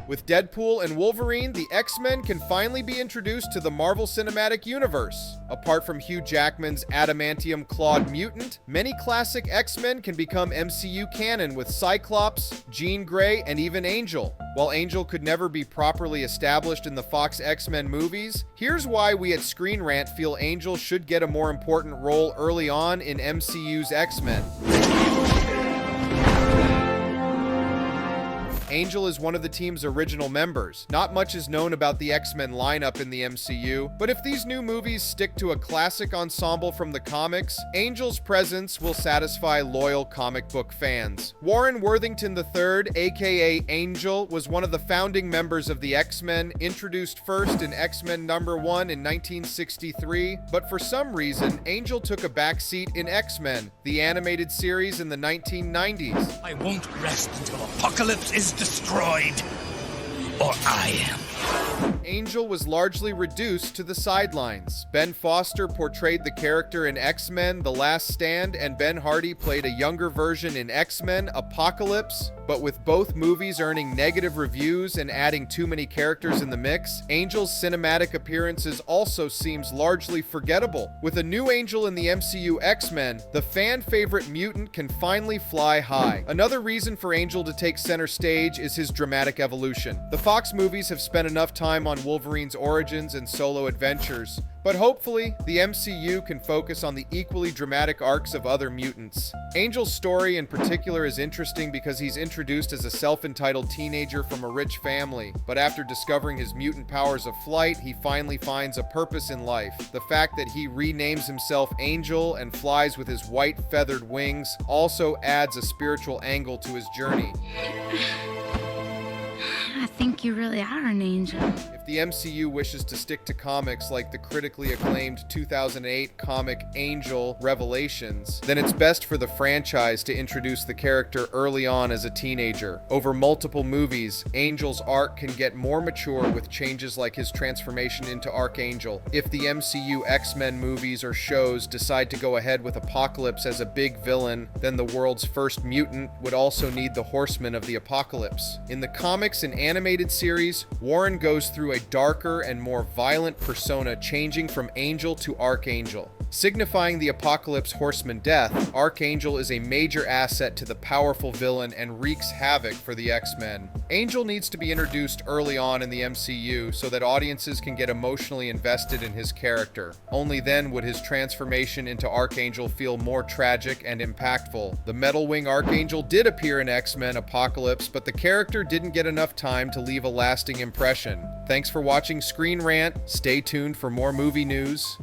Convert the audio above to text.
With Deadpool and Wolverine, the X-Men can finally be introduced to the Marvel Cinematic Universe. Apart from Hugh Jackman's adamantium-clawed mutant, many classic X-Men can become MCU canon with Cyclops, Jean Grey, and even Angel. While Angel could never be properly established in the Fox X-Men movies, here's why we at ScreenRant feel Angel should get a more important role early on in MCU's X-Men. Angel is one of the team's original members. Not much is known about the X-Men lineup in the MCU, but if these new movies stick to a classic ensemble from the comics, Angel's presence will satisfy loyal comic book fans. Warren Worthington III, aka Angel, was one of the founding members of the X-Men, introduced first in X-Men #1 in 1963, but for some reason, Angel took a backseat in X-Men, the animated series in the 1990s. I won't rest until Apocalypse is destroyed, or I am. Angel was largely reduced to the sidelines. Ben Foster portrayed the character in X-Men: The Last Stand, and Ben Hardy played a younger version in X-Men: Apocalypse. But with both movies earning negative reviews and adding too many characters in the mix, Angel's cinematic appearances also seems largely forgettable. With a new Angel in the MCU X-Men, the fan favorite mutant can finally fly high. Another reason for Angel to take center stage is his dramatic evolution. The Fox movies have spent enough time on Wolverine's origins and solo adventures, but hopefully, the MCU can focus on the equally dramatic arcs of other mutants. Angel's story in particular is interesting because he's introduced as a self-entitled teenager from a rich family, but after discovering his mutant powers of flight, he finally finds a purpose in life. The fact that he renames himself Angel and flies with his white feathered wings also adds a spiritual angle to his journey. I think you really are an angel. If the MCU wishes to stick to comics like the critically acclaimed 2008 comic Angel Revelations, then it's best for the franchise to introduce the character early on as a teenager. Over multiple movies, Angel's arc can get more mature with changes like his transformation into Archangel. If the MCU X-Men movies or shows decide to go ahead with Apocalypse as a big villain, then the world's first mutant would also need the Horsemen of the Apocalypse. In the comics and animated series, Warren goes through a darker and more violent persona, changing from Angel to Archangel. Signifying the Apocalypse Horseman death, Archangel is a major asset to the powerful villain and wreaks havoc for the X-Men. Angel needs to be introduced early on in the MCU so that audiences can get emotionally invested in his character. Only then would his transformation into Archangel feel more tragic and impactful. The Metal Wing Archangel did appear in X-Men Apocalypse, but the character didn't get enough time to leave a lasting impression. Thanks for watching ScreenRant. Stay tuned for more movie news.